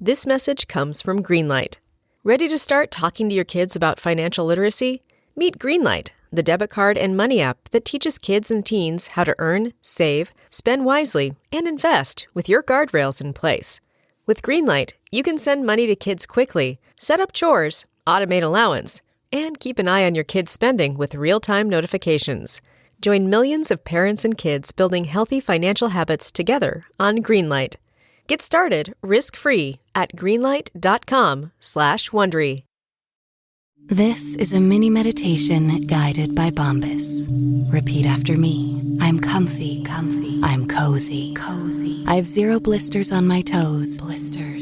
This message comes from Greenlight. Ready to start talking to your kids about financial literacy? Meet Greenlight, the debit card and money app that teaches kids and teens how to earn, save, spend wisely, and invest with your guardrails in place. With Greenlight, you can send money to kids quickly, set up chores, automate allowance, and keep an eye on your kids' spending with real-time notifications. Join millions of parents and kids building healthy financial habits together on Greenlight. Get started risk-free at greenlight.com/Wondery. This is a mini meditation guided by Bombas. Repeat after me. I'm comfy. I'm cozy. I have 0 blisters on my toes.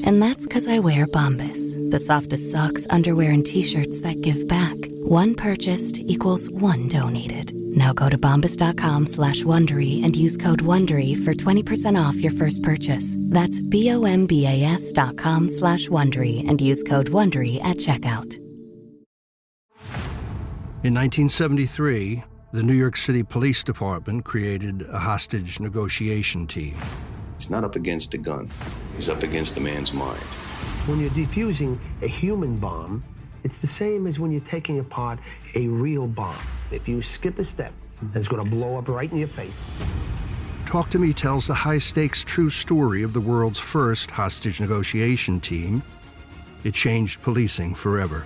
And that's because I wear Bombas, the softest socks, underwear, and t-shirts that give back. One purchased equals one donated. Now go to bombas.com/Wondery and use code WONDERY for 20% off your first purchase. That's bombas.com/Wondery and use code WONDERY at checkout. In 1973, the New York City Police Department created a hostage negotiation team. He's not up against the gun. He's up against the man's mind. When you're defusing a human bomb, it's the same as when you're taking apart a real bomb. If you skip a step, it's going to blow up right in your face. Talk to Me tells the high-stakes true story of the world's first hostage negotiation team. It changed policing forever.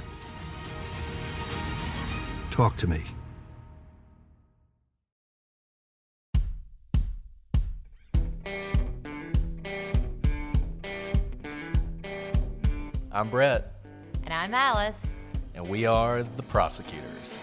Talk to Me. I'm Brett. And I'm Alice. And we are the prosecutors.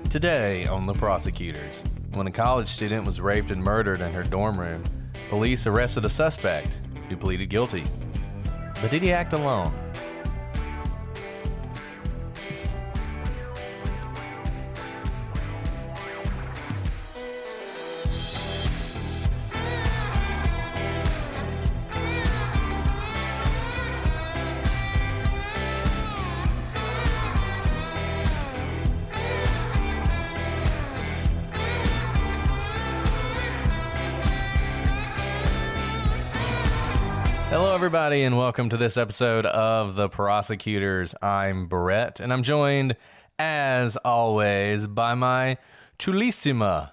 Today on The Prosecutors, when a college student was raped and murdered in her dorm room, police arrested a suspect who pleaded guilty. But did he act alone? Hello, everybody, and welcome to this episode of The Prosecutors. I'm Brett, and I'm joined, as always, by my chulissima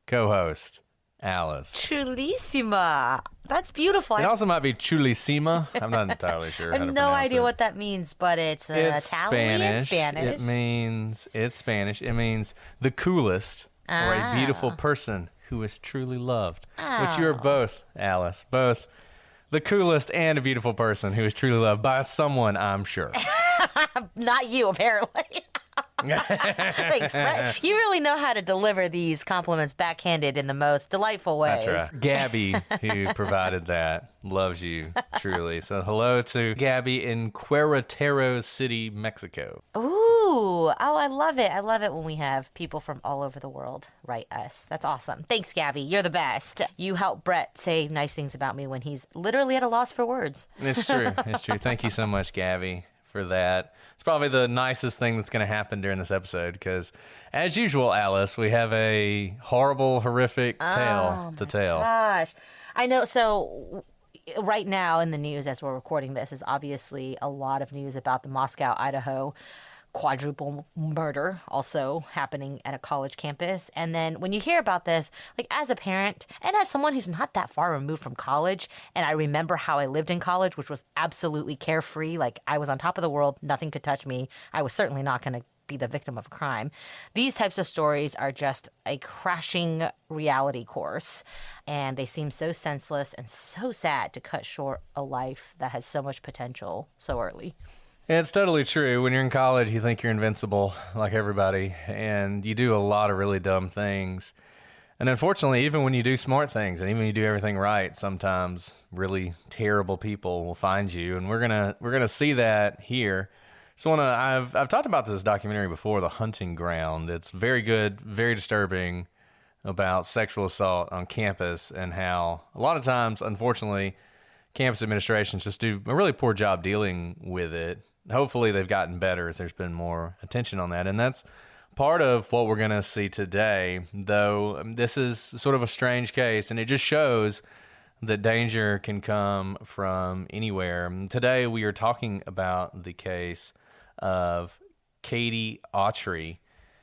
co-host, Alice. Chulissima. That's beautiful. It also might be chulissima. I'm not entirely sure. I have no idea what that means, but it's Italian, Spanish. It's Spanish. It means the coolest or a beautiful person who is truly loved. Which you are both, Alice. Both the coolest and a beautiful person who is truly loved by someone, I'm sure. Not you, apparently. Thanks, Brett. You really know how to deliver these compliments backhanded in the most delightful ways. That's right. Gabby, who provided that, loves you truly. So hello to Gabby in Querétaro City, Mexico. Ooh, I love it. I love it when we have people from all over the world write us. That's awesome. Thanks, Gabby. You're the best. You help Brett say nice things about me when he's literally at a loss for words. It's true. It's true. Thank you so much, Gabby, for that. It's probably the nicest thing that's going to happen during this episode because, as usual, Alice, we have a horrible, horrific tale to tell. Gosh. I know. So right now in the news as we're recording this is obviously a lot of news about the Moscow, Idaho quadruple murder also happening at a college campus. And then when you hear about this, like as a parent and as someone who's not that far removed from college, and I remember how I lived in college, which was absolutely carefree. Like I was on top of the world. Nothing could touch me. I was certainly not going to be the victim of a crime. These types of stories are just a crashing reality course, and they seem so senseless and so sad to cut short a life that has so much potential so early. Yeah, it's totally true. When you're in college, you think you're invincible, like everybody, and you do a lot of really dumb things. And unfortunately, even when you do smart things, and even when you do everything right, sometimes really terrible people will find you, and we're gonna see that here. So I've talked about this documentary before, The Hunting Ground. It's very good, very disturbing, about sexual assault on campus and how a lot of times, unfortunately, campus administrations just do a really poor job dealing with it. hopefully they've gotten better as there's been more attention on that. And that's part of what we're going to see today, though this is sort of a strange case, and it just shows that danger can come from anywhere. Today we are talking about the case of Katie Autry.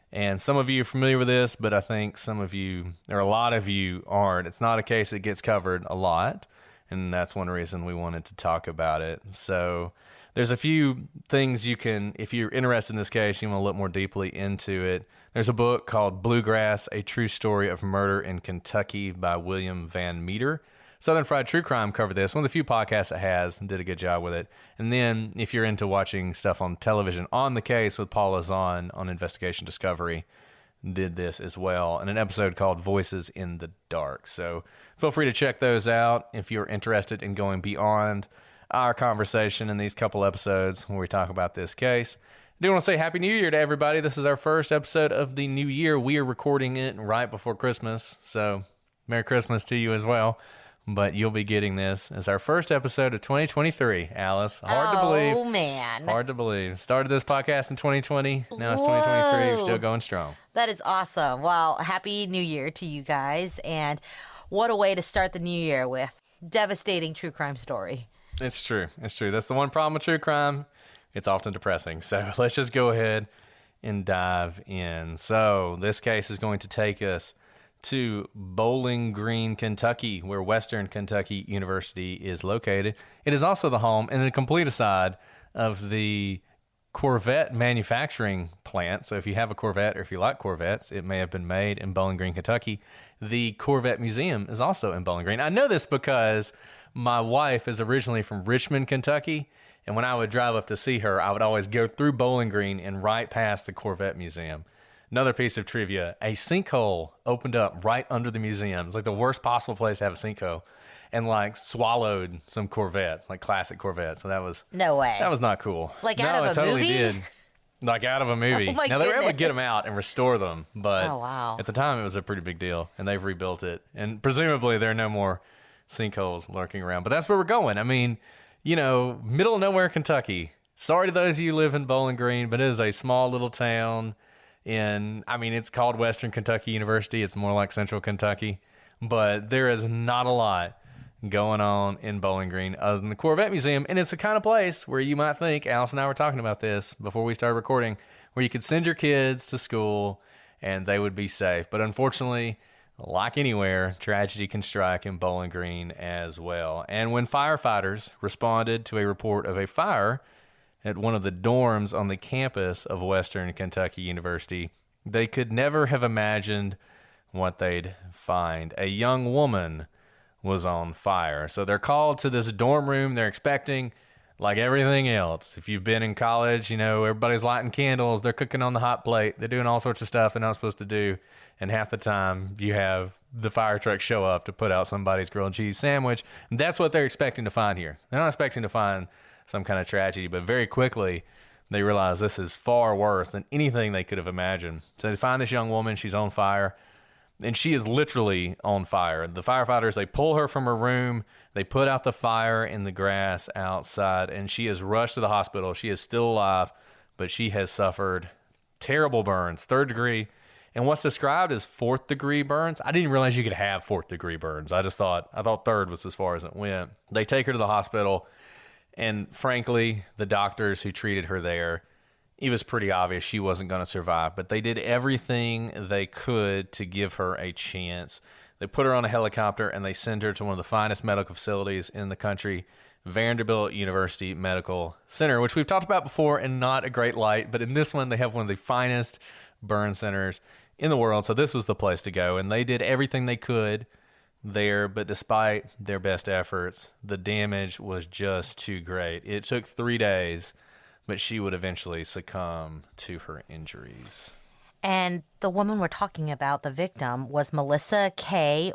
And some of you are familiar with this, but I think some of you, or a lot of you, aren't. It's not a case that gets covered a lot, and that's one reason we wanted to talk about it. So there's a few things you can, if you're interested in this case, you want to look more deeply into it. There's a book called Bluegrass, A True Story of Murder in Kentucky by William Van Meter. Southern Fried True Crime covered this, one of the few podcasts that has, and did a good job with it. And then if you're into watching stuff on television, On the Case with Paula Zahn on Investigation Discovery did this as well, and an episode called Voices in the Dark. So feel free to check those out if you're interested in going beyond our conversation in these couple episodes where we talk about this case. I do want to say Happy New Year to everybody. This is our first episode of the new year. We are recording it right before Christmas, so Merry Christmas to you as well. But you'll be getting this as our first episode of 2023, Alice. Hard to believe. Oh, man. Hard to believe. Started this podcast in 2020. Now it's 2023. We're still going strong. That is awesome. Well, Happy New Year to you guys. And what a way to start the new year with devastating true crime story. It's true. It's true. That's the one problem with true crime. It's often depressing. So let's just go ahead and dive in. So this case is going to take us to Bowling Green, Kentucky, where Western Kentucky University is located. It is also the home, and a complete aside, of the Corvette manufacturing plant. So if you have a Corvette or if you like Corvettes, it may have been made in Bowling Green, Kentucky. The Corvette Museum is also in Bowling Green. I know this because my wife is originally from Richmond, Kentucky, and when I would drive up to see her, I would always go through Bowling Green and right past the Corvette Museum. Another piece of trivia, a sinkhole opened up right under the museum. It's like the worst possible place to have a sinkhole, and like swallowed some Corvettes, like classic Corvettes. So that was No way. That was not cool. Like out of a it totally movie? did. Like out of a movie. Oh my now they were able to get goodness. them out and restore them, but Oh, wow. at the time it was a pretty big deal, and they've rebuilt it, and presumably there are no more sinkholes lurking around. But that's where we're going. I mean, you know, middle of nowhere, Kentucky. Sorry to those of you who live in Bowling Green, but it is a small little town. It's called Western Kentucky University. It's more like Central Kentucky, but there is not a lot going on in Bowling Green other than the Corvette Museum. And it's the kind of place where you might think, Alice and I were talking about this before we started recording, where you could send your kids to school and they would be safe. But unfortunately, like anywhere, tragedy can strike in Bowling Green as well. And when firefighters responded to a report of a fire at one of the dorms on the campus of Western Kentucky University, they could never have imagined what they'd find. A young woman was on fire. So they're called to this dorm room. They're expecting, like everything else, if you've been in college, you know, everybody's lighting candles, they're cooking on the hot plate, they're doing all sorts of stuff they're not supposed to do. And half the time you have the fire truck show up to put out somebody's grilled cheese sandwich. And that's what they're expecting to find here. They're not expecting to find some kind of tragedy, but very quickly they realize this is far worse than anything they could have imagined. So they find this young woman, she's on fire, and she is literally on fire. The firefighters, they pull her from her room, they put out the fire in the grass outside, and she is rushed to the hospital. She is still alive, but she has suffered terrible burns, 3rd degree, and what's described as 4th degree burns. I didn't realize you could have 4th degree burns. I thought 3rd was as far as it went. They take her to the hospital. And frankly, the doctors who treated her there, it was pretty obvious she wasn't going to survive. But they did everything they could to give her a chance. They put her on a helicopter and they sent her to one of the finest medical facilities in the country, Vanderbilt University Medical Center, which we've talked about before in not a great light. But in this one, they have one of the finest burn centers in the world. So this was the place to go. And they did everything they could there, but despite their best efforts, the damage was just too great. It took 3 days, but she would eventually succumb to her injuries. And the woman we're talking about, the victim, was Melissa Katie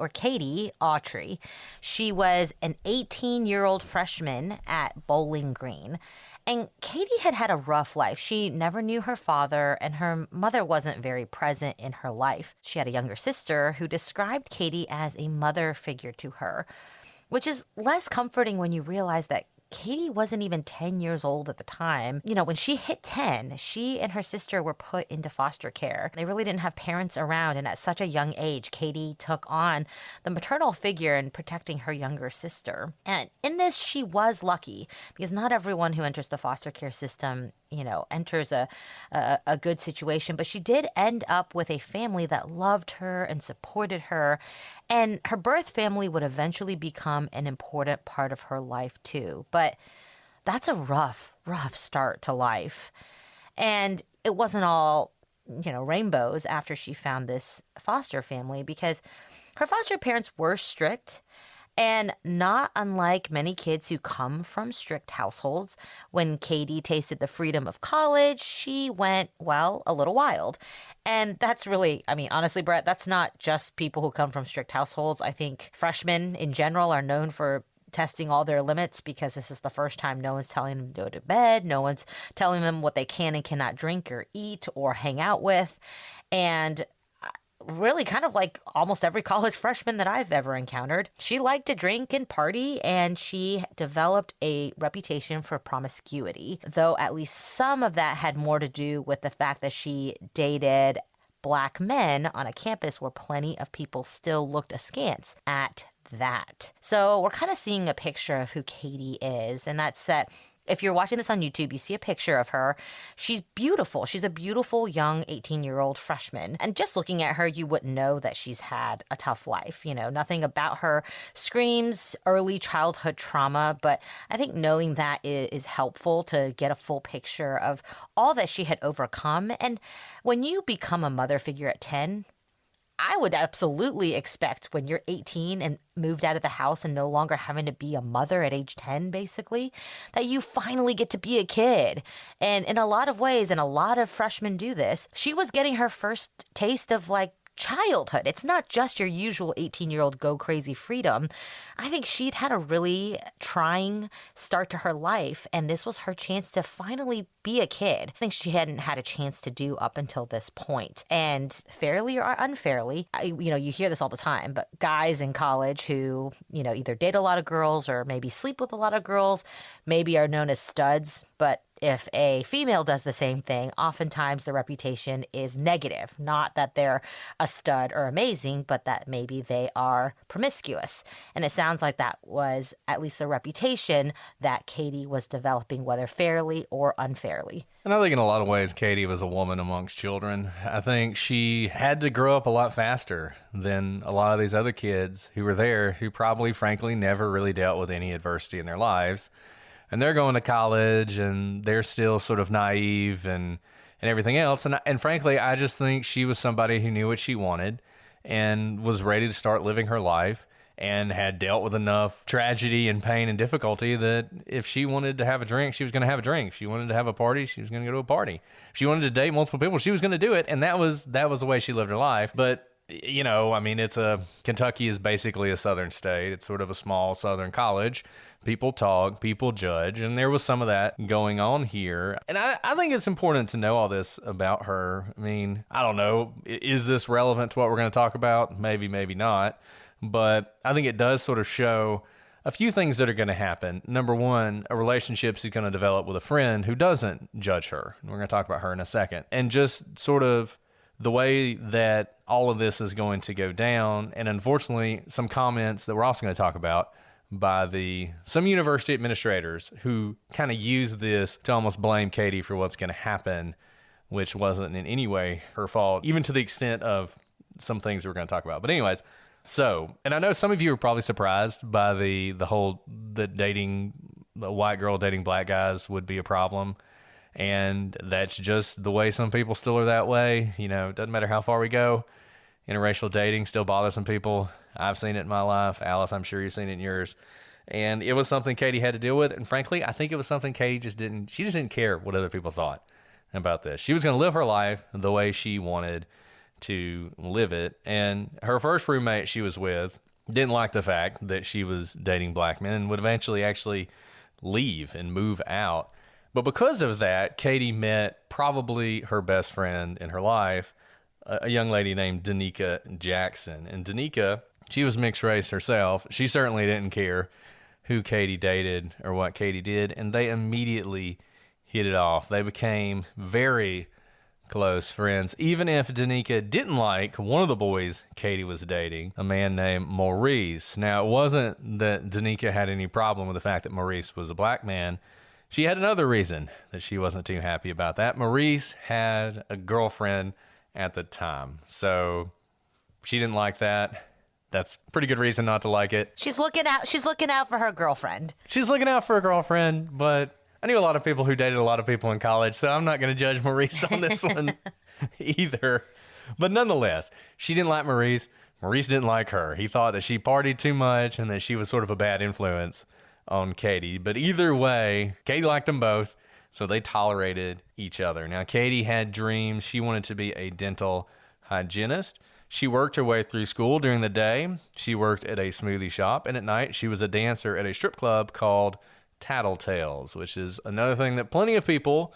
Autry. She was an 18-year-old freshman at Bowling Green. And Katie had had a rough life. She never knew her father, and her mother wasn't very present in her life. She had a younger sister who described Katie as a mother figure to her, which is less comforting when you realize that Katie wasn't even 10 years old at the time. You know, when she hit 10, she and her sister were put into foster care. They really didn't have parents around, and at such a young age, Katie took on the maternal figure in protecting her younger sister. And in this, she was lucky, because not everyone who enters the foster care system, you know, enters a good situation, but she did end up with a family that loved her and supported her, and her birth family would eventually become an important part of her life too. But that's a rough start to life. And it wasn't all, you know, rainbows after she found this foster family, because her foster parents were strict. And not unlike many kids who come from strict households, when Katie tasted the freedom of college, she went, well, a little wild. And that's really, I mean, honestly, Brett, that's not just people who come from strict households. I think freshmen in general are known for testing all their limits, because this is the first time no one's telling them to go to bed. No one's telling them what they can and cannot drink or eat or hang out with. And really, kind of like almost every college freshman that I've ever encountered, she liked to drink and party, and she developed a reputation for promiscuity, though at least some of that had more to do with the fact that she dated Black men on a campus where plenty of people still looked askance at that. So we're kind of seeing a picture of who Katie is, and that's that. If you're watching this on YouTube, you see a picture of her. She's beautiful. She's a beautiful young 18-year-old freshman. And just looking at her, you wouldn't know that she's had a tough life. You know, nothing about her screams early childhood trauma. But I think knowing that is helpful to get a full picture of all that she had overcome. And when you become a mother figure at 10, I would absolutely expect when you're 18 and moved out of the house and no longer having to be a mother at age 10, basically, that you finally get to be a kid. And in a lot of ways, and a lot of freshmen do this, she was getting her first taste of like childhood. It's not just your usual 18-year-old go crazy freedom. I think she'd had a really trying start to her life, and this was her chance to finally be a kid. I think she hadn't had a chance to do up until this point. And fairly or unfairly, you hear this all the time, but guys in college who, either date a lot of girls or maybe sleep with a lot of girls, maybe are known as studs, but if a female does the same thing, oftentimes the reputation is negative. Not that they're a stud or amazing, but that maybe they are promiscuous. And it sounds like that was at least the reputation that Katie was developing, whether fairly or unfairly. And I think in a lot of ways, Katie was a woman amongst children. I think she had to grow up a lot faster than a lot of these other kids who were there, who probably, frankly, never really dealt with any adversity in their lives. And they're going to college, and they're still sort of naive and everything else. And frankly, I just think she was somebody who knew what she wanted and was ready to start living her life, and had dealt with enough tragedy and pain and difficulty that if she wanted to have a drink, she was going to have a drink. If she wanted to have a party, she was going to go to a party. If she wanted to date multiple people, she was going to do it. And that was the way she lived her life. But Kentucky is basically a southern state. It's sort of a small southern college. People talk, people judge, and there was some of that going on here. And I think it's important to know all this about her. I mean, I don't know, is this relevant to what we're going to talk about? Maybe, maybe not. But I think it does sort of show a few things that are going to happen. Number one, a relationship she's going to develop with a friend who doesn't judge her. And we're going to talk about her in a second. And just sort of the way that all of this is going to go down. And unfortunately, some comments that we're also going to talk about by some university administrators who kind of use this to almost blame Katie for what's going to happen, which wasn't in any way her fault, even to the extent of some things we're going to talk about. But anyways, and I know some of you are probably surprised by the white girl dating black guys would be a problem. And that's just the way some people still are that way. It doesn't matter how far we go. Interracial dating still bothers some people. I've seen it in my life. Alice, I'm sure you've seen it in yours. And it was something Katie had to deal with. And frankly, I think it was something Katie just didn't care what other people thought about this. She was going to live her life the way she wanted to live it. And her first roommate she was with didn't like the fact that she was dating black men and would eventually actually leave and move out. But because of that, Katie met probably her best friend in her life, a young lady named Danica Jackson. And Danica, she was mixed race herself. She certainly didn't care who Katie dated or what Katie did, and they immediately hit it off. They became very close friends, even if Danica didn't like one of the boys Katie was dating, a man named Maurice. Now, it wasn't that Danica had any problem with the fact that Maurice was a black man. She had another reason that she wasn't too happy about that. Maurice had a girlfriend at the time, so she didn't like that. That's a pretty good reason not to like it. She's looking out for her girlfriend. She's looking out for her girlfriend, but I knew a lot of people who dated a lot of people in college, so I'm not going to judge Maurice on this one either. But nonetheless, she didn't like Maurice. Maurice didn't like her. He thought that she partied too much and that she was sort of a bad influence on Katie. But either way, Katie liked them both, so they tolerated each other. Now, Katie had dreams. She wanted to be a dental hygienist. She worked her way through school. During the day, she worked at a smoothie shop, and at night, she was a dancer at a strip club called Tattletales, which is another thing that plenty of people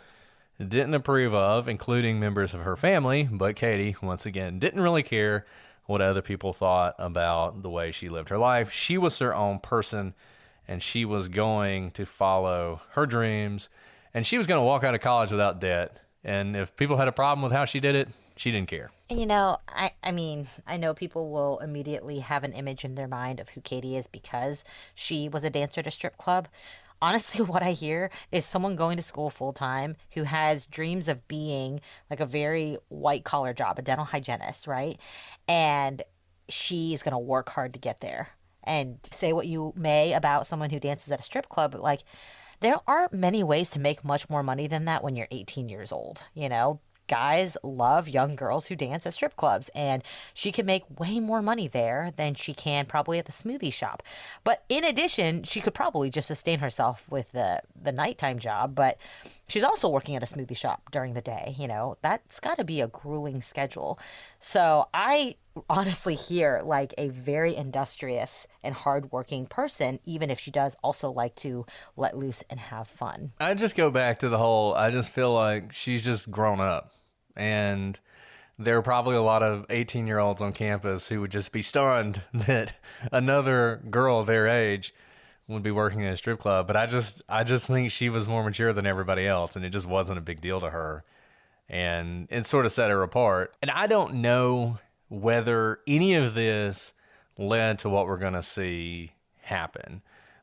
didn't approve of, including members of her family. But Katie, once again, didn't really care what other people thought about the way she lived her life. She was her own person, and she was going to follow her dreams, and she was going to walk out of college without debt. And if people had a problem with how she did it, she didn't care. You know, I mean, I know people will immediately have an image in their mind of who Katie is because she was a dancer at a strip club. Honestly, what I hear is someone going to school full time who has dreams of being like a very white collar job, a dental hygienist, right? And she's going to work hard to get there. And say what you may about someone who dances at a strip club, but like there aren't many ways to make much more money than that when you're 18 years old, you know? Guys love young girls who dance at strip clubs, and she can make way more money there than she can probably at the smoothie shop. But in addition, she could probably just sustain herself with the nighttime job, but she's also working at a smoothie shop during the day. You know, that's got to be a grueling schedule. So I honestly hear like a very industrious and hardworking person, even if she does also like to let loose and have fun. I just go back to the whole, I just feel like she's just grown up. And there are probably a lot of 18-year-olds on campus who would just be stunned that another girl their age would be working in a strip club. But I just think she was more mature than everybody else, and it just wasn't a big deal to her. And it sort of set her apart. And I don't know whether any of this led to what we're going to see happen.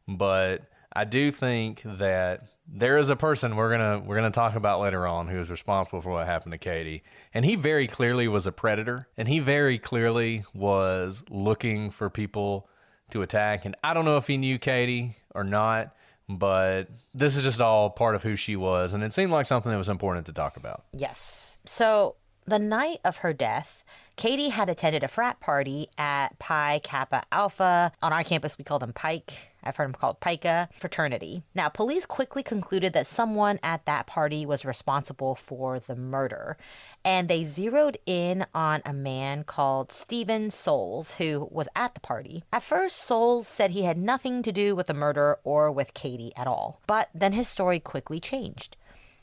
But I do think that there is a person we're gonna talk about later on who is responsible for what happened to Katie. And he very clearly was a predator, and he very clearly was looking for people to attack. And I don't know if he knew Katie or not, but this is just all part of who she was, and it seemed like something that was important to talk about. Yes. So the night of her death, Katie had attended a frat party at Pi Kappa Alpha. On our campus, we called them Pike. I've heard them called Pica fraternity. Now, police quickly concluded that someone at that party was responsible for the murder, and they zeroed in on a man called Stephen Souls, who was at the party. At first, Souls said he had nothing to do with the murder or with Katie at all, but then his story quickly changed.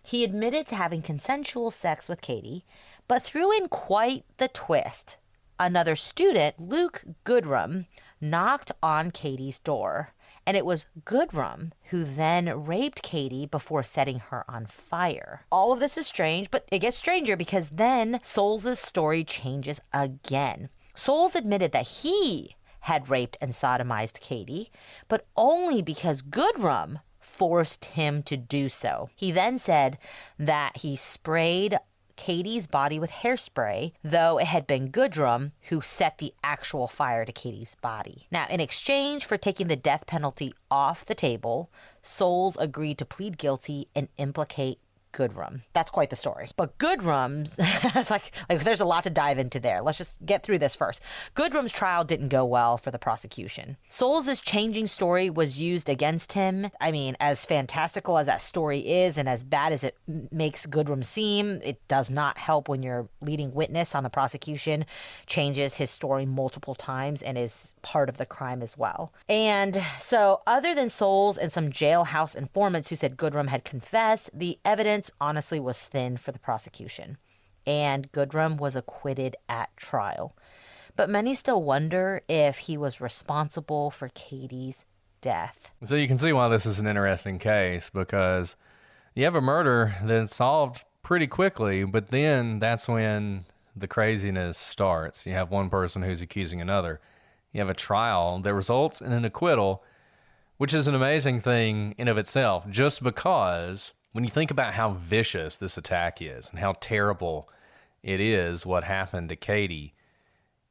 He admitted to having consensual sex with Katie, but threw in quite the twist. Another student, Luke Goodrum, knocked on Katie's door, and it was Goodrum who then raped Katie before setting her on fire. All of this is strange, but it gets stranger because then Souls' story changes again. Souls admitted that he had raped and sodomized Katie, but only because Goodrum forced him to do so. He then said that he sprayed Katie's body with hairspray, though it had been Goodrum who set the actual fire to Katie's body. Now, in exchange for taking the death penalty off the table, Souls agreed to plead guilty and implicate Goodrum. That's quite the story. But Goodrum's, it's like there's a lot to dive into there. Let's just get through this first. Goodrum's trial didn't go well for the prosecution. Souls' changing story was used against him. I mean, as fantastical as that story is and as bad as it makes Goodrum seem, it does not help when your leading witness on the prosecution changes his story multiple times and is part of the crime as well. And so other than Souls and some jailhouse informants who said Goodrum had confessed, the evidence honestly was thin for the prosecution, and Goodrum was acquitted at trial. But many still wonder if he was responsible for Katie's death. So you can see why this is an interesting case, because you have a murder that's solved pretty quickly, but then that's when the craziness starts. You have one person who's accusing another. You have a trial that results in an acquittal, which is an amazing thing in of itself, just because when you think about how vicious this attack is and how terrible it is what happened to Katie,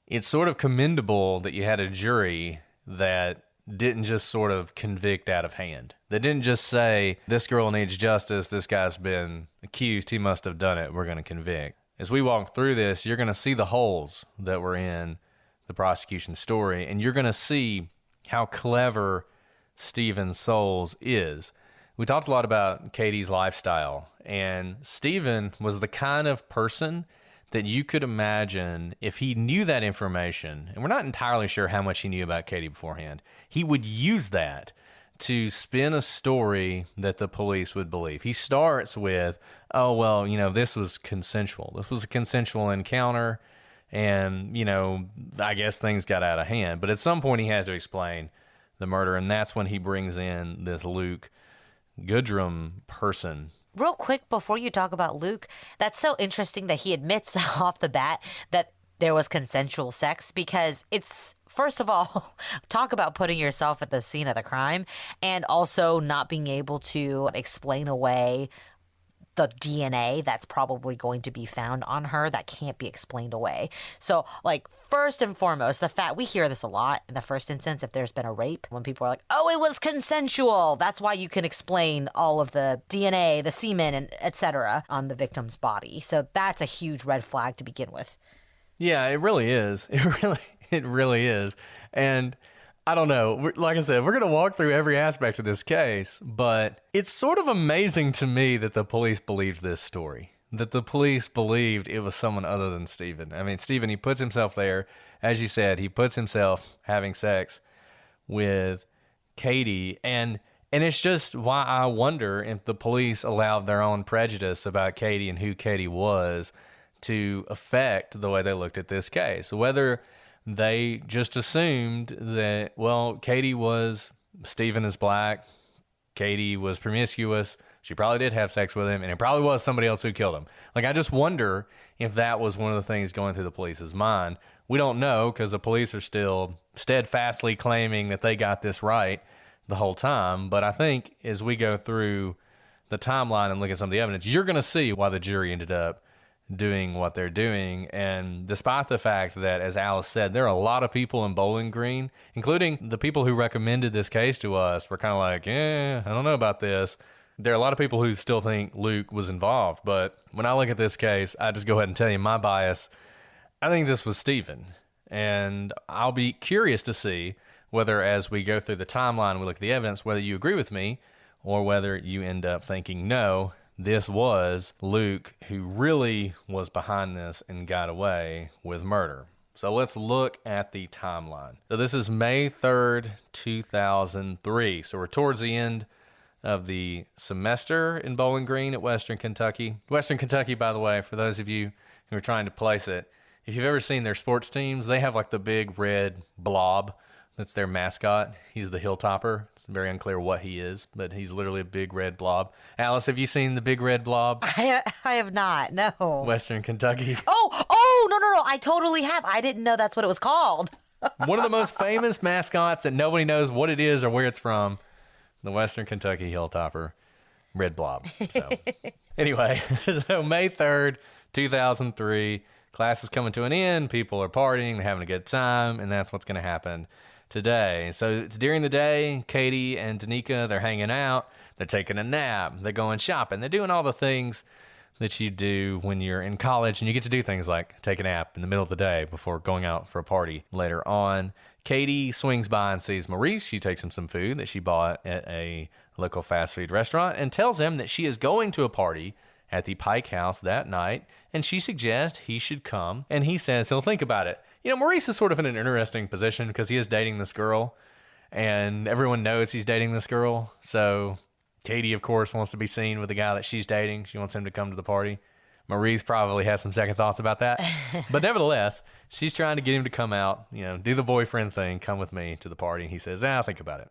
it's sort of commendable that you had a jury that didn't just sort of convict out of hand. They didn't just say, this girl needs justice, this guy's been accused, he must have done it, we're going to convict. As we walk through this, you're going to see the holes that were in the prosecution's story, and you're going to see how clever Stephen Soules is. We talked a lot about Katie's lifestyle, and Stephen was the kind of person that you could imagine if he knew that information, and we're not entirely sure how much he knew about Katie beforehand, he would use that to spin a story that the police would believe. He starts with, oh, well, this was consensual. This was a consensual encounter, and, I guess things got out of hand. But at some point he has to explain the murder, and that's when he brings in this Luke Goodrum person. Real quick, before you talk about Luke, that's so interesting that he admits off the bat that there was consensual sex, because it's, first of all, talk about putting yourself at the scene of the crime, and also not being able to explain away the DNA that's probably going to be found on her that can't be explained away. So, first and foremost, the fact, we hear this a lot in the first instance, if there's been a rape, when people are like, oh, it was consensual. That's why you can explain all of the DNA, the semen, and etc. on the victim's body. So that's a huge red flag to begin with. Yeah, it really is. It really is. And I don't know. Like I said, we're going to walk through every aspect of this case, but it's sort of amazing to me that the police believed this story, that the police believed it was someone other than Stephen. I mean, Stephen, he puts himself there. As you said, he puts himself having sex with Katie, and it's just why I wonder if the police allowed their own prejudice about Katie and who Katie was to affect the way they looked at this case. Whether they just assumed that, well, Katie was, Stephen is black, Katie was promiscuous, she probably did have sex with him, and it probably was somebody else who killed him. I just wonder if that was one of the things going through the police's mind. We don't know, because the police are still steadfastly claiming that they got this right the whole time. But I think as we go through the timeline and look at some of the evidence, you're going to see why the jury ended up doing what they're doing. And despite the fact that, as Alice said, there are a lot of people in Bowling Green, including the people who recommended this case to us, were kind of like, I don't know about this. There are a lot of people who still think Luke was involved. But when I look at this case, I just go ahead and tell you my bias. I think this was Stephen. And I'll be curious to see whether, as we go through the timeline and we look at the evidence, whether you agree with me or whether you end up thinking, no, this was Luke who really was behind this and got away with murder. So let's look at the timeline. So this is May 3rd, 2003. So we're towards the end of the semester in Bowling Green at Western Kentucky. Western Kentucky, by the way, for those of you who are trying to place it, if you've ever seen their sports teams, they have the big red blob. That's their mascot. He's the Hilltopper. It's very unclear what he is, but he's literally a big red blob. Alice, have you seen the big red blob? I have not, no. Western Kentucky. Oh, no, I totally have. I didn't know that's what it was called. One of the most famous mascots that nobody knows what it is or where it's from, the Western Kentucky Hilltopper red blob. So anyway, so May 3rd, 2003, class is coming to an end. People are partying, they're having a good time, and that's what's going to happen today. So it's during the day, Katie and Danica, they're hanging out, they're taking a nap, they're going shopping, they're doing all the things that you do when you're in college, and you get to do things like take a nap in the middle of the day before going out for a party later on. Katie swings by and sees Maurice. She takes him some food that she bought at a local fast food restaurant and tells him that she is going to a party at the Pike House that night, and she suggests he should come, and he says he'll think about it. Maurice is sort of in an interesting position because he is dating this girl, and everyone knows he's dating this girl. So Katie, of course, wants to be seen with the guy that she's dating. She wants him to come to the party. Maurice probably has some second thoughts about that. But nevertheless, she's trying to get him to come out, do the boyfriend thing, come with me to the party. And he says, I'll think about it.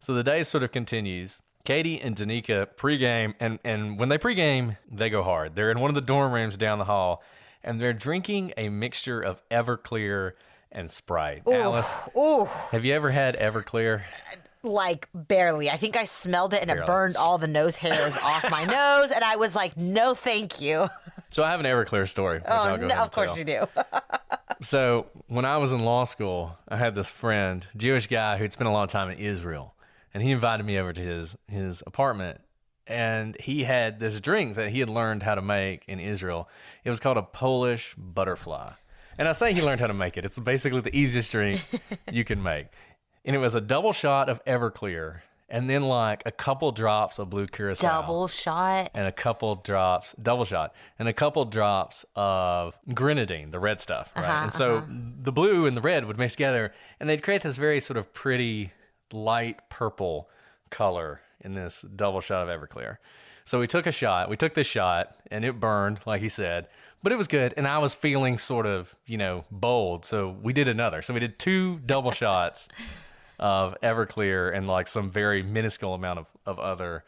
So the day sort of continues. Katie and Danica pregame, and when they pregame, they go hard. They're in one of the dorm rooms down the hall, and they're drinking a mixture of Everclear and Sprite. Ooh, Alice, have you ever had Everclear? Like barely. I think I smelled it and Barely. it burned all the nose hairs off my nose, and I was like, no, thank you. So I have an Everclear story, which I'll go ahead and Of course tell. you do. So when I was in law school, I had this friend, Jewish guy who'd spent a lot of time in Israel, and he invited me over to his apartment, and he had this drink that he had learned how to make in Israel. It was called a Polish butterfly. And I say he learned how to make it. It's basically the easiest drink you can make. And it was a double shot of Everclear, and then like a couple drops of blue curacao. Double shot. And a couple drops, double shot, and a couple drops of grenadine, the red stuff, right? And so the blue and the red would mix together, and they'd create this very sort of pretty light purple color in this double shot of Everclear. So we took this shot, and it burned, like he said, but it was good, and I was feeling sort of, bold, so we did another. So we did 2 double shots of Everclear and like some very minuscule amount of other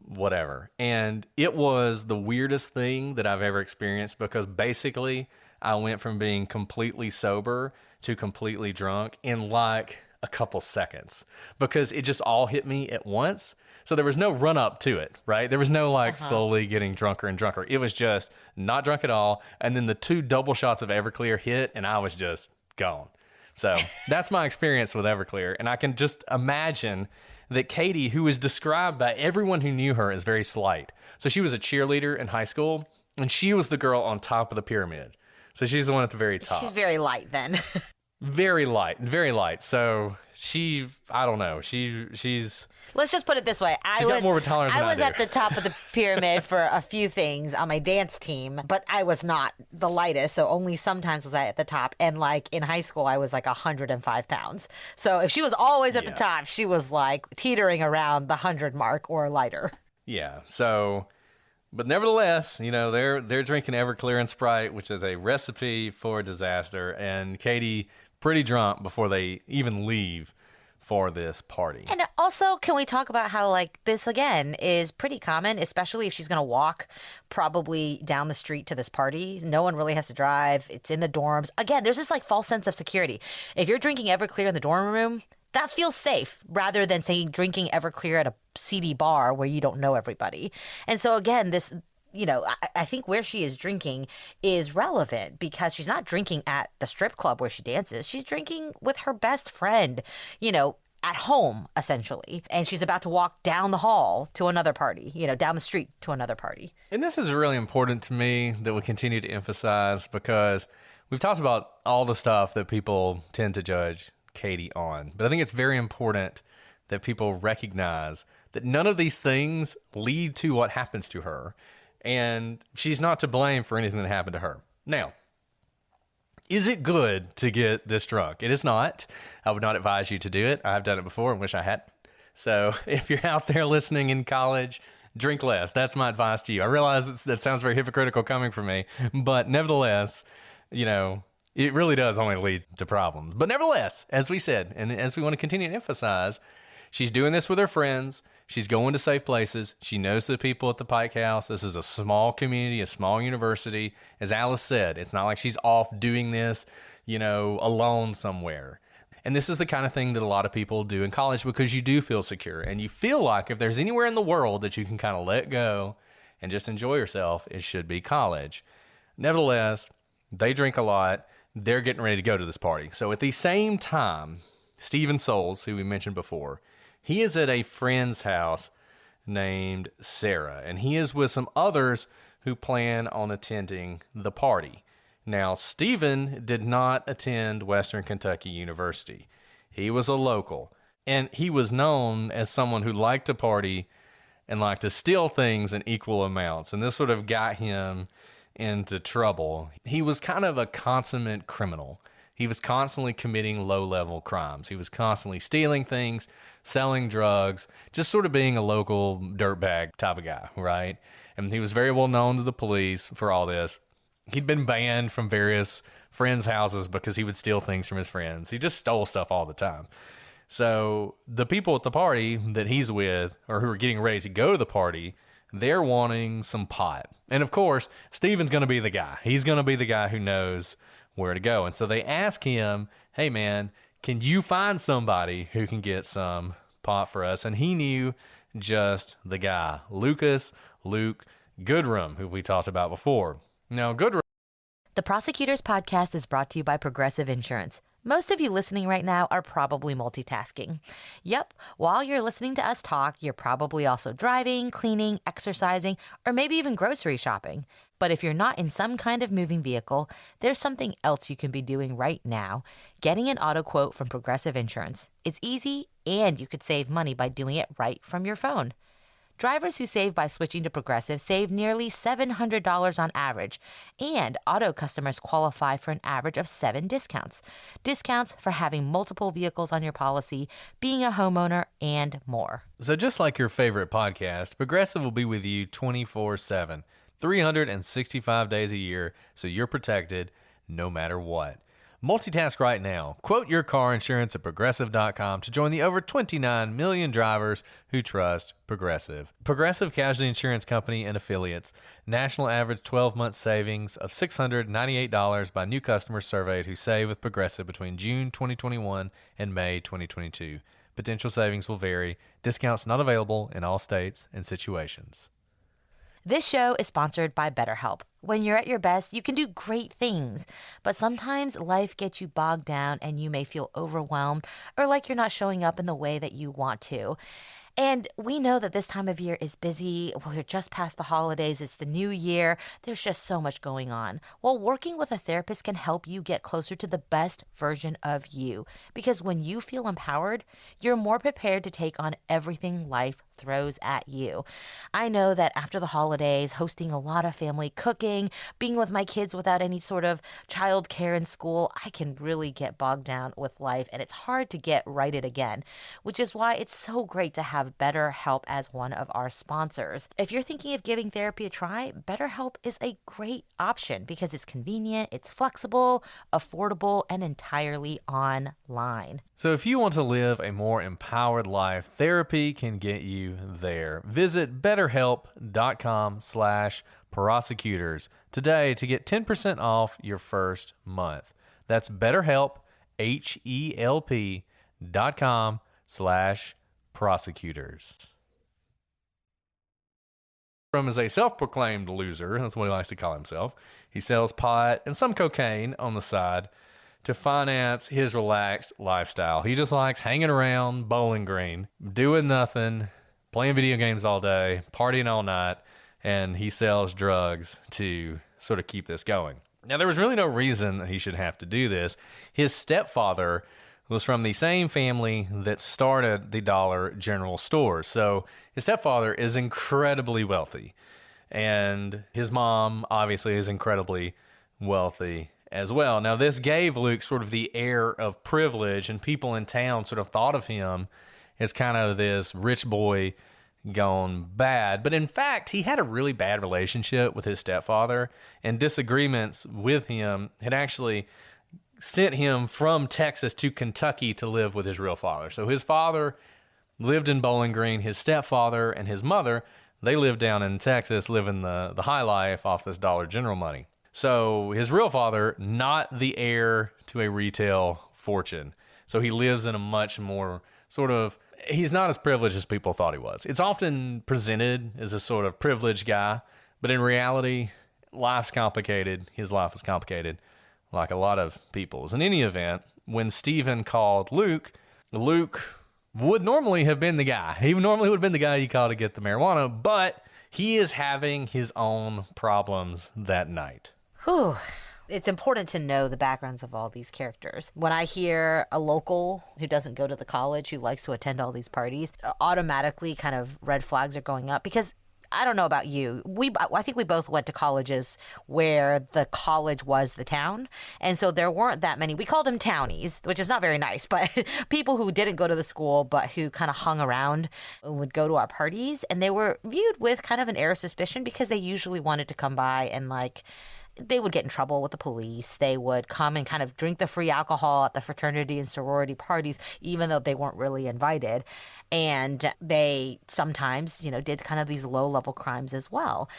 whatever. And it was the weirdest thing that I've ever experienced, because basically I went from being completely sober to completely drunk in like a couple seconds, because it just all hit me at once. So there was no run up to it, right? There was no like slowly getting drunker and drunker. It was just not drunk at all. And then the 2 double shots of Everclear hit, and I was just gone. So that's my experience with Everclear. And I can just imagine that Katie, who was described by everyone who knew her as very slight. So she was a cheerleader in high school, and she was the girl on top of the pyramid. So she's the one at the very top. She's very light then. Very light, very light. So I don't know. She's. Let's just put it this way. She's got more of a tolerance than I was do. at the top of the pyramid for a few things on my dance team, but I was not the lightest, so only sometimes was I at the top. And like in high school, I was like 105 pounds. So if she was always at the top, she was like teetering around the 100 mark or lighter. Yeah. So, but nevertheless, they're drinking Everclear and Sprite, which is a recipe for disaster. And Katie, pretty drunk before they even leave for this party. And also, can we talk about how like this again is pretty common, especially if she's going to walk probably down the street to this party. No one really has to drive. It's in the dorms. Again, there's this like false sense of security. If you're drinking Everclear in the dorm room, that feels safe rather than saying drinking Everclear at a seedy bar where you don't know everybody. And so again, this, I think where she is drinking is relevant because she's not drinking at the strip club where she dances. She's drinking with her best friend, at home, essentially. And she's about to walk down the hall to another party, down the street to another party. And this is really important to me that we continue to emphasize, because we've talked about all the stuff that people tend to judge Katie on. But I think it's very important that people recognize that none of these things lead to what happens to her. And she's not to blame for anything that happened to her. Now, is it good to get this drunk? It is not. I would not advise you to do it. I've done it before and wish I hadn't. So if you're out there listening in college, drink less. That's my advice to you. I realize that sounds very hypocritical coming from me, but nevertheless, it really does only lead to problems. But nevertheless, as we said, and as we want to continue to emphasize, she's doing this with her friends. She's going to safe places. She knows the people at the Pike House. This is a small community, a small university. As Alice said, it's not like she's off doing this, alone somewhere. And this is the kind of thing that a lot of people do in college because you do feel secure. And you feel like if there's anywhere in the world that you can kind of let go and just enjoy yourself, it should be college. Nevertheless, they drink a lot. They're getting ready to go to this party. So at the same time, Stephen Souls, who we mentioned before, he is at a friend's house named Sarah, and he is with some others who plan on attending the party. Now, Stephen did not attend Western Kentucky University. He was a local, and he was known as someone who liked to party and liked to steal things in equal amounts, and this sort of got him into trouble. He was kind of a consummate criminal. He was constantly committing low-level crimes. He was constantly stealing things, selling drugs, just sort of being a local dirtbag type of guy, right? And he was very well known to the police for all this. He'd been banned from various friends' houses because he would steal things from his friends. He just stole stuff all the time. So the people at the party that he's with, or who are getting ready to go to the party, they're wanting some pot. And of course, Steven's going to be the guy. He's going to be the guy who knows where to go. And so they ask him, hey man, can you find somebody who can get some pot for us? And he knew just the guy, Luke Goodrum, who we talked about before. Now, Goodrum. The Prosecutors Podcast is brought to you by Progressive Insurance. Most of you listening right now are probably multitasking. Yep, while you're listening to us talk, you're probably also driving, cleaning, exercising, or maybe even grocery shopping. But if you're not in some kind of moving vehicle, there's something else you can be doing right now. Getting an auto quote from Progressive Insurance. It's easy, and you could save money by doing it right from your phone. Drivers who save by switching to Progressive save nearly $700 on average, and auto customers qualify for an average of 7 discounts. Discounts for having multiple vehicles on your policy, being a homeowner, and more. So just like your favorite podcast, Progressive will be with you 24/7, 365 days a year, so you're protected no matter what. Multitask right now. Quote your car insurance at Progressive.com to join the over 29 million drivers who trust Progressive. Progressive Casualty Insurance Company and Affiliates. National average 12-month savings of $698 by new customers surveyed who save with Progressive between June 2021 and May 2022. Potential savings will vary. Discounts not available in all states and situations. This show is sponsored by BetterHelp. When you're at your best, you can do great things, but sometimes life gets you bogged down and you may feel overwhelmed or like you're not showing up in the way that you want to. And we know that this time of year is busy. We're just past the holidays. It's the new year. There's just so much going on. Well, working with a therapist can help you get closer to the best version of you. Because when you feel empowered, you're more prepared to take on everything life throws at you. I know that after the holidays, hosting a lot of family cooking, being with my kids without any sort of child care in school, I can really get bogged down with life and it's hard to get righted again, which is why it's so great to have BetterHelp as one of our sponsors. If you're thinking of giving therapy a try, BetterHelp is a great option because it's convenient, it's flexible, affordable, and entirely online. So if you want to live a more empowered life, therapy can get you there. Visit betterhelp.com/prosecutors today to get 10% off your first month. That's BetterHelp, HELP.com/prosecutors. From is a self-proclaimed loser. That's what he likes to call himself. He sells pot and some cocaine on the side to finance his relaxed lifestyle. He just likes hanging around Bowling Green, doing nothing, playing video games all day, partying all night, and he sells drugs to sort of keep this going. Now, there was really no reason that he should have to do this. His stepfather was from the same family that started the Dollar General store. So his stepfather is incredibly wealthy, and his mom obviously is incredibly wealthy as well. Now, this gave Luke sort of the air of privilege, and people in town sort of thought of him as kind of this rich boy gone bad. But in fact, he had a really bad relationship with his stepfather, and disagreements with him had actually sent him from Texas to Kentucky to live with his real father. So his father lived in Bowling Green. His stepfather and his mother, they lived down in Texas, living the high life off this Dollar General money. So his real father, not the heir to a retail fortune. So he lives in a much more sort of, he's not as privileged as people thought he was. It's often presented as a sort of privileged guy, but in reality, life's complicated. His life is complicated, like a lot of people's. In any event, when Stephen called Luke would normally have been the guy. He normally would have been the guy you call to get the marijuana, but he is having his own problems that night. Whew. It's important to know the backgrounds of all these characters. When I hear a local who doesn't go to the college, who likes to attend all these parties, automatically kind of red flags are going up because I don't know about you. I think we both went to colleges where the college was the town. And so there weren't that many. We called them townies, which is not very nice, but people who didn't go to the school, but who kind of hung around would go to our parties. And they were viewed with kind of an air of suspicion because they usually wanted to come by and like they would get in trouble with the police. They would come and kind of drink the free alcohol at the fraternity and sorority parties, even though they weren't really invited. And they sometimes, did kind of these low-level crimes as well.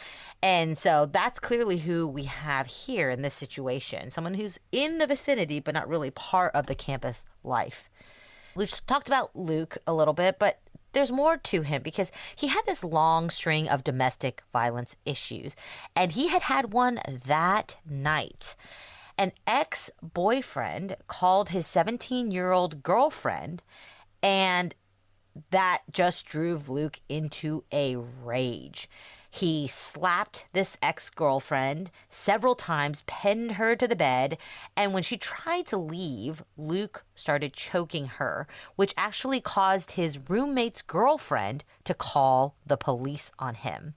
And so that's clearly who we have here in this situation. Someone who's in the vicinity, but not really part of the campus life. We've talked about Luke a little bit, but there's more to him because he had this long string of domestic violence issues, and he had one that night. An ex-boyfriend called his 17-year-old girlfriend, and that just drove Luke into a rage. He slapped this ex-girlfriend several times, pinned her to the bed, and when she tried to leave, Luke started choking her, which actually caused his roommate's girlfriend to call the police on him.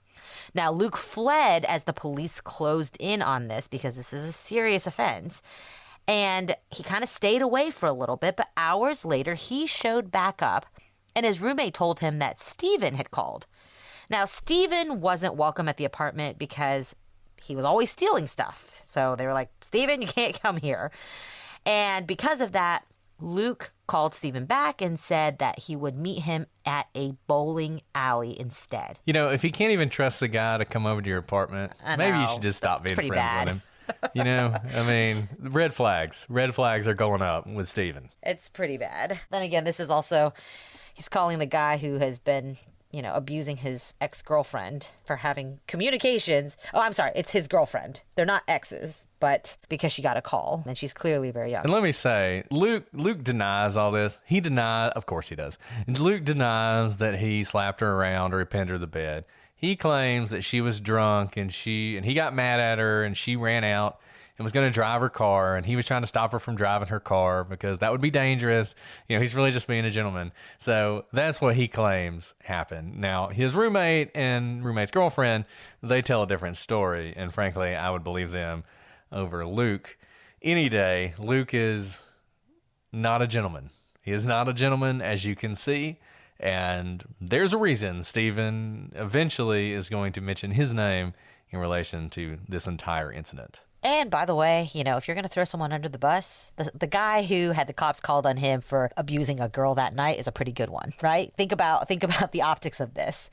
Now, Luke fled as the police closed in on this because this is a serious offense, and he kind of stayed away for a little bit, but hours later, he showed back up, and his roommate told him that Steven had called. Now, Steven wasn't welcome at the apartment because he was always stealing stuff. So they were like, Steven, you can't come here. And because of that, Luke called Steven back and said that he would meet him at a bowling alley instead. If he can't even trust the guy to come over to your apartment, maybe you should just stop being friends with him. Red flags. Red flags are going up with Steven. It's pretty bad. Then again, this is also, he's calling the guy who has been abusing his ex-girlfriend for having communications. Oh, I'm sorry. It's his girlfriend. They're not exes, but because she got a call and she's clearly very young. And let me say, Luke denies all this. Of course he does. And Luke denies that he slapped her around or he pinned her to the bed. He claims that she was drunk and he got mad at her and she ran out and was going to drive her car, and he was trying to stop her from driving her car because that would be dangerous. He's really just being a gentleman. So that's what he claims happened. Now, his roommate and roommate's girlfriend, they tell a different story, and frankly, I would believe them over Luke any day. Luke is not a gentleman. He is not a gentleman, as you can see, and there's a reason Steven eventually is going to mention his name in relation to this entire incident. And by the way, if you're going to throw someone under the bus, the guy who had the cops called on him for abusing a girl that night is a pretty good one, right? Think about the optics of this.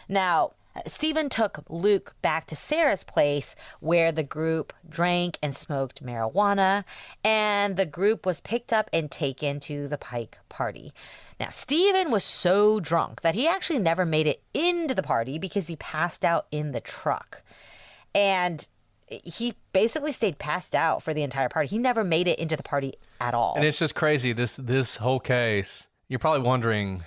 Now, Steven took Luke back to Sarah's place where the group drank and smoked marijuana, and the group was picked up and taken to the Pike party. Now, Steven was so drunk that he actually never made it into the party because he passed out in the truck. And he basically stayed passed out for the entire party. He never made it into the party at all. And it's just crazy. This whole case, you're probably wondering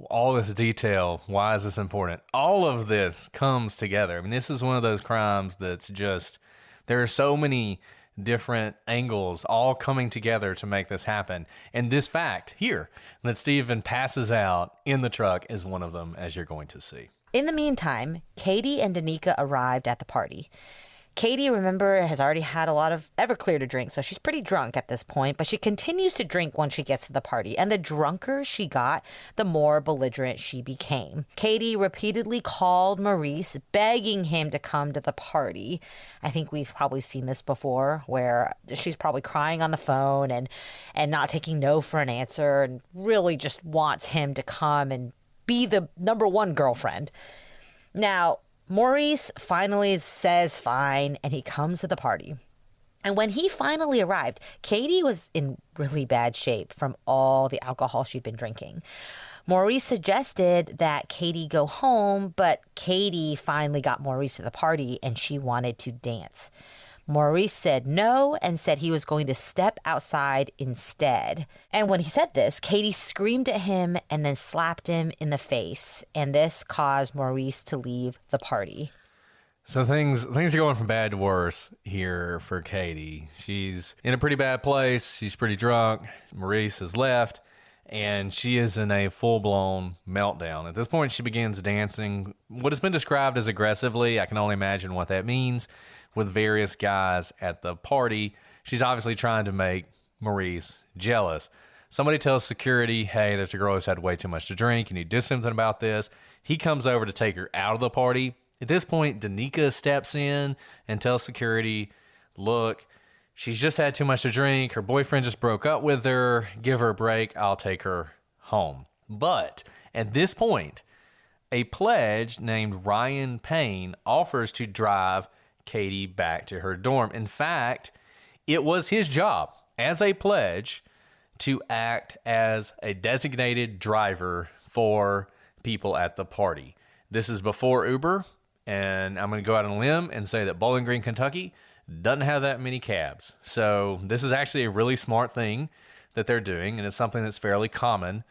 all this detail. Why is this important? All of this comes together. I mean, this is one of those crimes that's just, there are so many different angles all coming together to make this happen. And this fact here that Steven passes out in the truck is one of them, as you're going to see. In the meantime, Katie and Danica arrived at the party. Katie, remember, has already had a lot of Everclear to drink, so she's pretty drunk at this point, but she continues to drink once she gets to the party. And the drunker she got, the more belligerent she became. Katie repeatedly called Maurice, begging him to come to the party. I think we've probably seen this before, where she's probably crying on the phone and not taking no for an answer and really just wants him to come and be the number one girlfriend. Now, Maurice finally says fine, and he comes to the party. And when he finally arrived, Katie was in really bad shape from all the alcohol she'd been drinking. Maurice suggested that Katie go home, but Katie finally got Maurice to the party, and she wanted to dance. Maurice said no and said he was going to step outside instead. And when he said this, Katie screamed at him and then slapped him in the face. And this caused Maurice to leave the party. So things are going from bad to worse here for Katie. She's in a pretty bad place. She's pretty drunk. Maurice has left, and she is in a full-blown meltdown. At this point, she begins dancing what has been described as aggressively. I can only imagine what that means, with various guys at the party. She's obviously trying to make Maurice jealous. Somebody tells security, hey, there's a girl who's had way too much to drink. You need to do something about this. He comes over to take her out of the party. At this point, Danica steps in and tells security, look, she's just had too much to drink. Her boyfriend just broke up with her. Give her a break. I'll take her home. But at this point, a pledge named Ryan Payne offers to drive Katie back to her dorm. In fact, it was his job as a pledge to act as a designated driver for people at the party. This is before Uber, and I'm going to go out on a limb and say that Bowling Green, Kentucky doesn't have that many cabs. So this is actually a really smart thing that they're doing, and it's something that's fairly common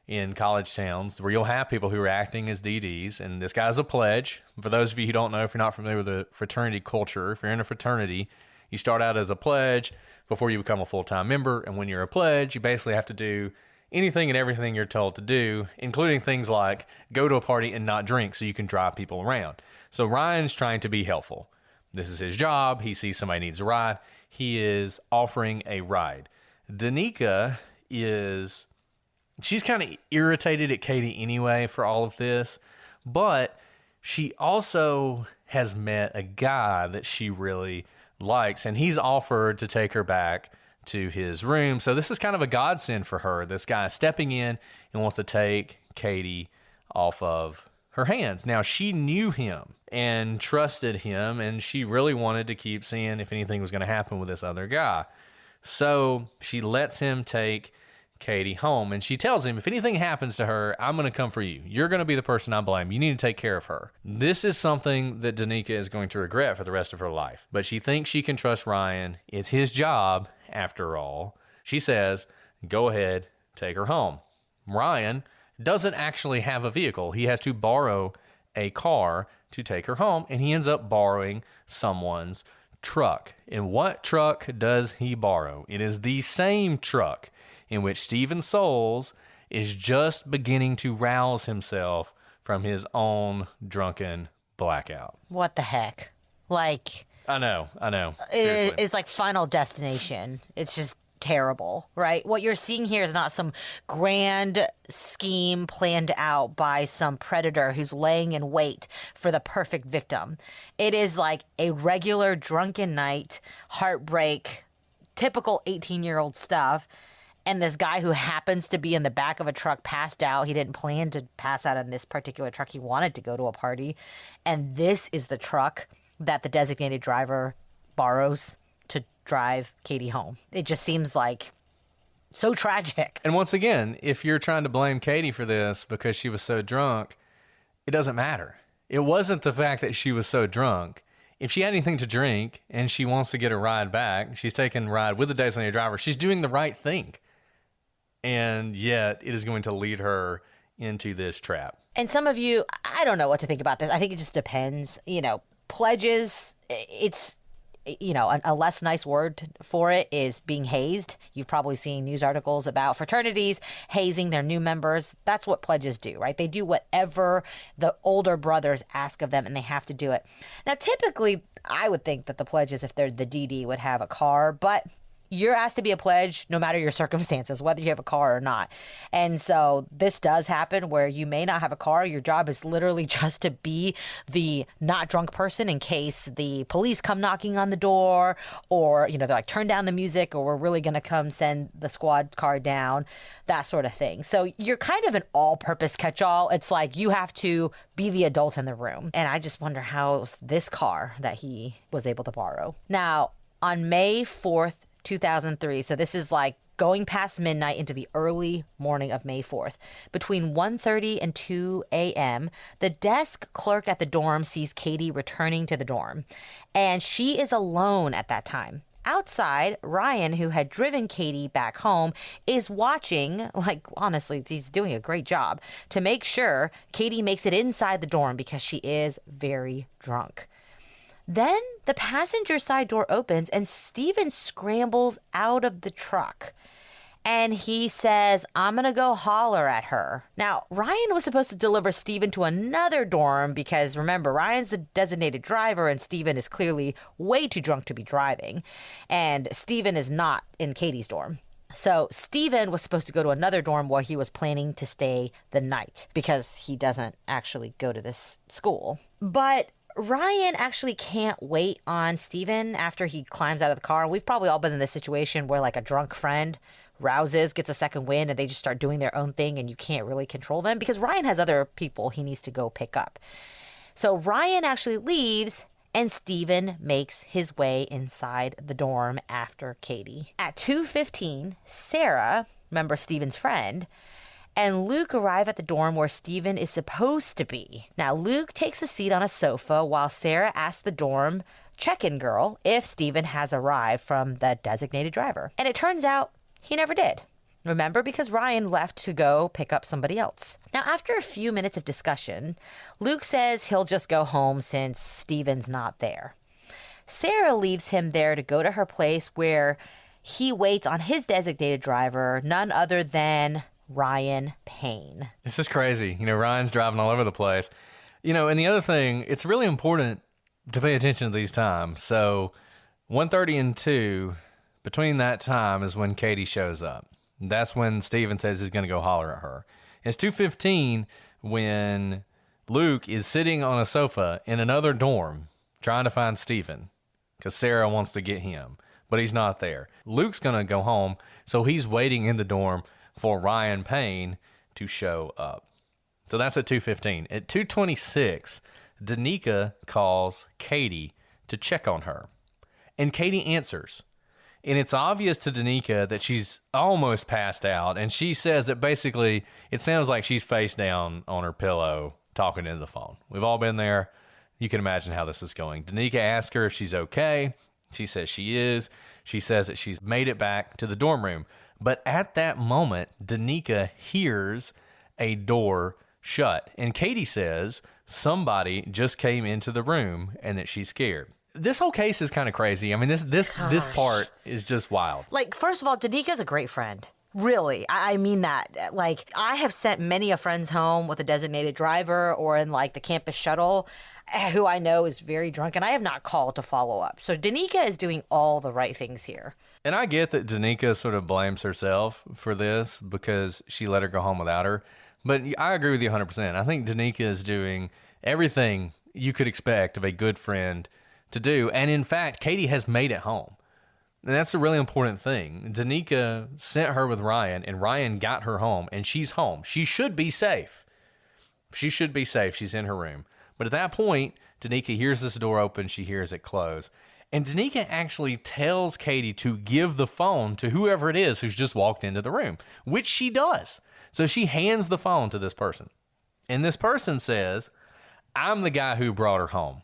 in college towns where you'll have people who are acting as DDs, and this guy's a pledge. For those of you who don't know, if you're not familiar with the fraternity culture, if you're in a fraternity, you start out as a pledge before you become a full-time member, and when you're a pledge, you basically have to do anything and everything you're told to do, including things like go to a party and not drink so you can drive people around. So Ryan's trying to be helpful. This is his job. He sees somebody needs a ride. He is offering a ride. Danica she's kind of irritated at Katie anyway for all of this, but she also has met a guy that she really likes, and he's offered to take her back to his room. So this is kind of a godsend for her. This guy is stepping in and wants to take Katie off of her hands. Now, she knew him and trusted him, and she really wanted to keep seeing if anything was going to happen with this other guy. So she lets him take Katie home, and she tells him, if anything happens to her, I'm going to come for you. You're going to be the person I blame. You need to take care of her. This is something that Danica is going to regret for the rest of her life, but she thinks she can trust Ryan. It's his job, after all. She says, go ahead, take her home. Ryan doesn't actually have a vehicle. He has to borrow a car to take her home, and he ends up borrowing someone's truck. And what truck does he borrow? It is the same truck in which Stephen Souls is just beginning to rouse himself from his own drunken blackout. What the heck? Like, I know. Seriously. It's like Final Destination. It's just terrible, right? What you're seeing here is not some grand scheme planned out by some predator who's laying in wait for the perfect victim. It is like a regular drunken night, heartbreak, typical 18-year-old stuff. And this guy who happens to be in the back of a truck passed out. He didn't plan to pass out in this particular truck. He wanted to go to a party. And this is the truck that the designated driver borrows to drive Katie home. It just seems like so tragic. And once again, if you're trying to blame Katie for this because she was so drunk, it doesn't matter. It wasn't the fact that she was so drunk. If she had anything to drink and she wants to get a ride back, she's taking a ride with the designated driver. She's doing the right thing. And yet it is going to lead her into this trap. And some of you, I don't know what to think about this. I think it just depends. Pledges, it's, a less nice word for it is being hazed. You've probably seen news articles about fraternities hazing their new members. That's what pledges do, right? They do whatever the older brothers ask of them, and they have to do it. Now, typically, I would think that the pledges, if they're the DD, would have a car, but you're asked to be a pledge no matter your circumstances, whether you have a car or not. And so this does happen where you may not have a car. Your job is literally just to be the not drunk person in case the police come knocking on the door, or, they're like, turn down the music, or we're really going to come send the squad car down, that sort of thing. So you're kind of an all-purpose catch-all. It's like you have to be the adult in the room. And I just wonder how it was this car that he was able to borrow. Now, on May 4th, 2003. So this is like going past midnight into the early morning of May 4th. Between 1:30 and 2 a.m., the desk clerk at the dorm sees Katie returning to the dorm, and she is alone at that time. Outside, Ryan, who had driven Katie back home, is watching, honestly, he's doing a great job, to make sure Katie makes it inside the dorm because she is very drunk. Then the passenger side door opens and Steven scrambles out of the truck. And he says, I'm going to go holler at her. Now, Ryan was supposed to deliver Steven to another dorm because, remember, Ryan's the designated driver and Steven is clearly way too drunk to be driving. And Steven is not in Katie's dorm. So Steven was supposed to go to another dorm where he was planning to stay the night because he doesn't actually go to this school. But Ryan actually can't wait on Steven after he climbs out of the car. We've probably all been in this situation where like a drunk friend rouses, gets a second wind, and they just start doing their own thing and you can't really control them because Ryan has other people he needs to go pick up. So Ryan actually leaves and Steven makes his way inside the dorm after Katie. At 2:15, Sarah, remember Steven's friend, and Luke arrive at the dorm where Steven is supposed to be. Now, Luke takes a seat on a sofa while Sarah asks the dorm check-in girl if Steven has arrived from the designated driver. And it turns out he never did. Remember, because Ryan left to go pick up somebody else. Now, after a few minutes of discussion, Luke says he'll just go home since Steven's not there. Sarah leaves him there to go to her place where he waits on his designated driver, none other than Ryan Payne. This is crazy. Ryan's driving all over the place. And the other thing, it's really important to pay attention to these times. So 1:30 and 2, between that time is when Katie shows up. That's when Steven says he's going to go holler at her. It's 2:15 when Luke is sitting on a sofa in another dorm trying to find Steven because Sarah wants to get him, but he's not there. Luke's going to go home, so he's waiting in the dorm for Ryan Payne to show up. So that's at 2:15. At 2:26, Danica calls Katie to check on her, and Katie answers. And it's obvious to Danica that she's almost passed out. And she says that basically it sounds like she's face down on her pillow talking into the phone. We've all been there. You can imagine how this is going. Danica asks her if she's okay. She says she is. She says that she's made it back to the dorm room. But at that moment, Danica hears a door shut. And Katie says somebody just came into the room and that she's scared. This whole case is kind of crazy. I mean, this part is just wild. Like, first of all, Danica's a great friend. Really. I mean that. Like, I have sent many of friends home with a designated driver or in, like, the campus shuttle who I know is very drunk, and I have not called to follow up. So Danica is doing all the right things here. And I get that Danica sort of blames herself for this because she let her go home without her. But I agree with you 100%. I think Danica is doing everything you could expect of a good friend to do. And in fact, Katie has made it home. And that's a really important thing. Danica sent her with Ryan, and Ryan got her home, and she's home. She should be safe. She should be safe. She's in her room. But at that point, Danica hears this door open. She hears it close. And Danica actually tells Katie to give the phone to whoever it is who's just walked into the room, which she does. So she hands the phone to this person. And this person says, "I'm the guy who brought her home."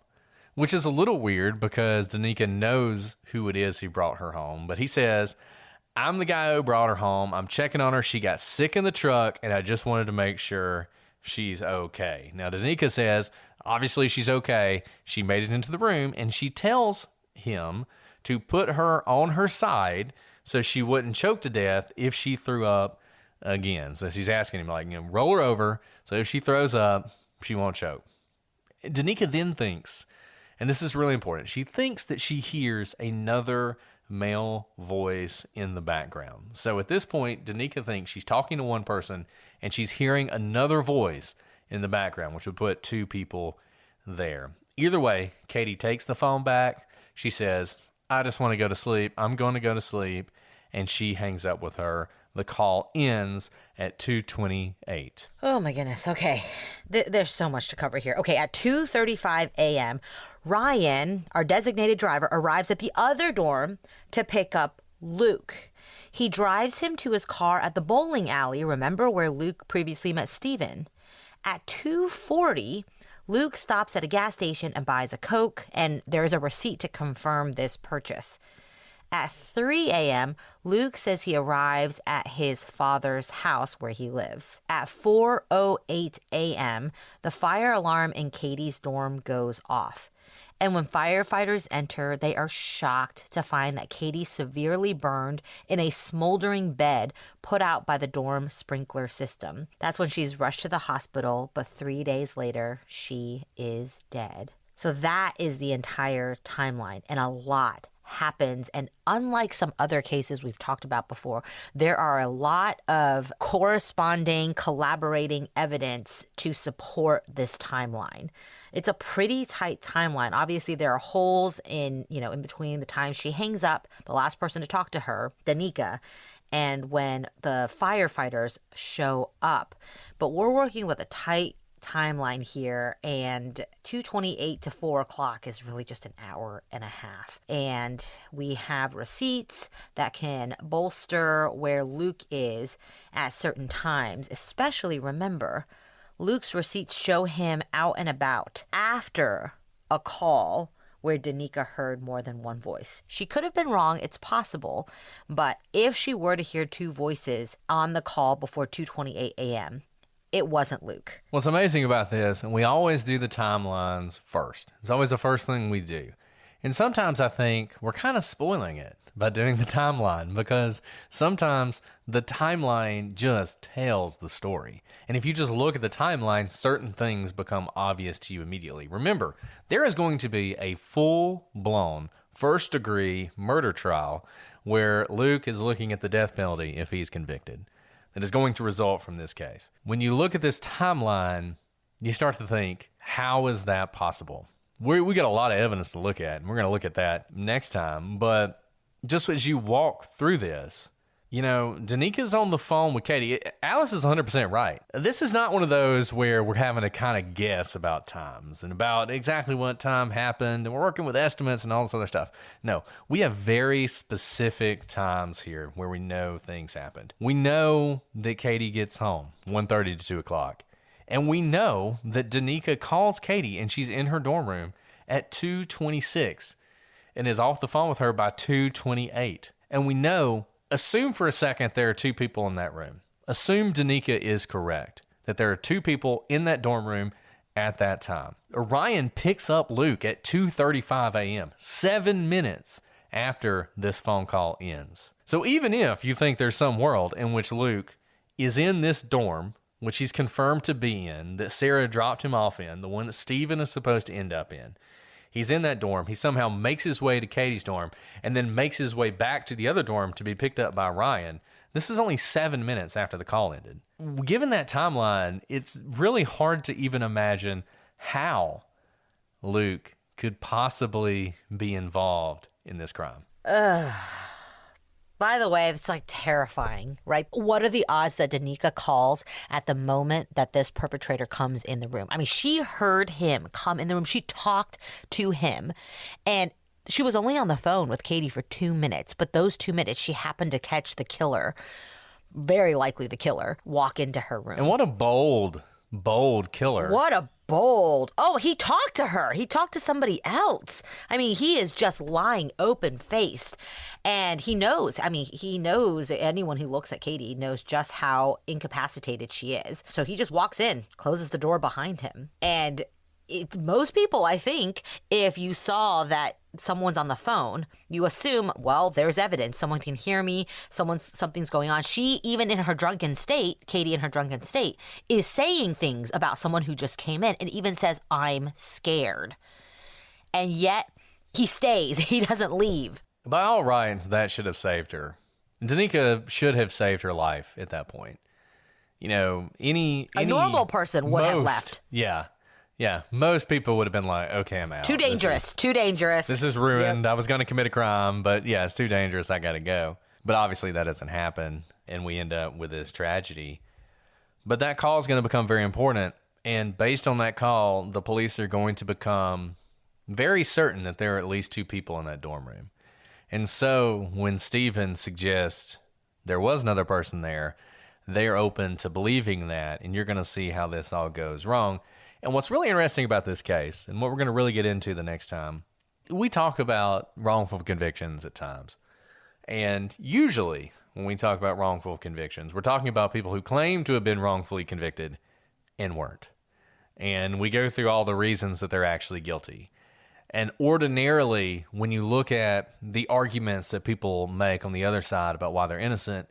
Which is a little weird because Danica knows who it is who brought her home. But he says, "I'm the guy who brought her home. I'm checking on her. She got sick in the truck, and I just wanted to make sure she's okay." Now, Danica says, obviously she's okay. She made it into the room, and she tells him to put her on her side so she wouldn't choke to death if she threw up again. So she's asking him, like, roll her over so if she throws up, she won't choke. Danica then thinks, and this is really important, she thinks that she hears another male voice in the background. So at this point, Danica thinks she's talking to one person and she's hearing another voice in the background, which would put two people there. Either way, Katie takes the phone back. She says, "I just want to go to sleep. I'm going to go to sleep." And she hangs up with her. The call ends at 2:28. Oh my goodness. Okay. There's so much to cover here. Okay. At 2:35 a.m., Ryan, our designated driver, arrives at the other dorm to pick up Luke. He drives him to his car at the bowling alley, remember, where Luke previously met Steven. At 2:40, Luke stops at a gas station and buys a Coke, and there's a receipt to confirm this purchase. At 3 a.m., Luke says he arrives at his father's house where he lives. At 4:08 a.m., the fire alarm in Katie's dorm goes off. And when firefighters enter, they are shocked to find that Katie severely burned in a smoldering bed put out by the dorm sprinkler system. That's when she's rushed to the hospital, but 3 days later, she is dead. So that is the entire timeline, and a lot happens. And unlike some other cases we've talked about before, there are a lot of corresponding, collaborating evidence to support this timeline. It's a pretty tight timeline. Obviously, there are holes in between the time she hangs up, the last person to talk to her, Danica, and when the firefighters show up. But we're working with a tight timeline here, and 2:28 to 4 o'clock is really just an hour and a half. And we have receipts that can bolster where Luke is at certain times. Especially, remember, Luke's receipts show him out and about after a call where Danica heard more than one voice. She could have been wrong, it's possible, but if she were to hear two voices on the call before 2:28 a.m., it wasn't Luke. What's amazing about this, and we always do the timelines first. It's always the first thing we do. And sometimes I think we're kind of spoiling it by doing the timeline, because sometimes the timeline just tells the story. And if you just look at the timeline, certain things become obvious to you immediately. Remember, there is going to be a full-blown first-degree murder trial where Luke is looking at the death penalty if he's convicted. That is going to result from this case. When you look at this timeline, you start to think, how is that possible? We got a lot of evidence to look at, and we're going to look at that next time. But just as you walk through this, Danica's on the phone with Katie. Alice is 100% right. This is not one of those where we're having to kind of guess about times and about exactly what time happened, and we're working with estimates and all this other stuff. No, we have very specific times here where we know things happened. We know that Katie gets home 1:30 to 2 o'clock. And we know that Danica calls Katie, and she's in her dorm room at 2:26 and is off the phone with her by 2:28. And we know, assume for a second there are two people in that room. Assume Danica is correct, that there are two people in that dorm room at that time. Orion picks up Luke at 2:35 a.m., 7 minutes after this phone call ends. So even if you think there's some world in which Luke is in this dorm, which he's confirmed to be in, that Sarah dropped him off in, the one that Steven is supposed to end up in. He's in that dorm. He somehow makes his way to Katie's dorm and then makes his way back to the other dorm to be picked up by Ryan. This is only 7 minutes after the call ended. Given that timeline, it's really hard to even imagine how Luke could possibly be involved in this crime. By the way, it's like terrifying, right? What are the odds that Danica calls at the moment that this perpetrator comes in the room? I mean, she heard him come in the room. She talked to him, and she was only on the phone with Katie for 2 minutes. But those 2 minutes, she happened to catch the killer, very likely the killer, walk into her room. And what a bold killer. What a bold. Oh, he talked to her. He talked to somebody else. I mean, he is just lying open-faced. And he knows, anyone who looks at Katie knows just how incapacitated she is. So he just walks in, closes the door behind him. And most people, I think, if you saw that someone's on the phone, you assume, well, there's evidence. Someone can hear me. Something's going on. She, even in her drunken state, Katie in her drunken state, is saying things about someone who just came in and even says, I'm scared. And yet he stays. He doesn't leave. By all rights, that should have saved her. Danica should have saved her life at that point. Any normal person would have left. Yeah, most people would have been like, okay, I'm out. Too dangerous. This is ruined. Yep. I was going to commit a crime, but yeah, it's too dangerous. I got to go. But obviously that doesn't happen, and we end up with this tragedy. But that call is going to become very important, and based on that call, the police are going to become very certain that there are at least two people in that dorm room. And so when Steven suggests there was another person there, they're open to believing that, and you're going to see how this all goes wrong. And what's really interesting about this case, and what we're going to really get into the next time, we talk about wrongful convictions at times. And usually, when we talk about wrongful convictions, we're talking about people who claim to have been wrongfully convicted and weren't. And we go through all the reasons that they're actually guilty. And ordinarily, when you look at the arguments that people make on the other side about why they're innocent,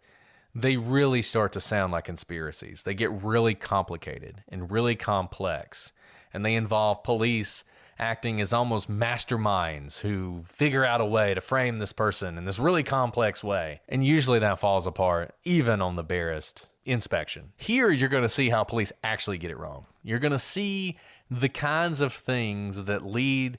they really start to sound like conspiracies. They get really complicated and really complex. And they involve police acting as almost masterminds who figure out a way to frame this person in this really complex way. And usually that falls apart, even on the barest inspection. Here, you're going to see how police actually get it wrong. You're going to see the kinds of things that lead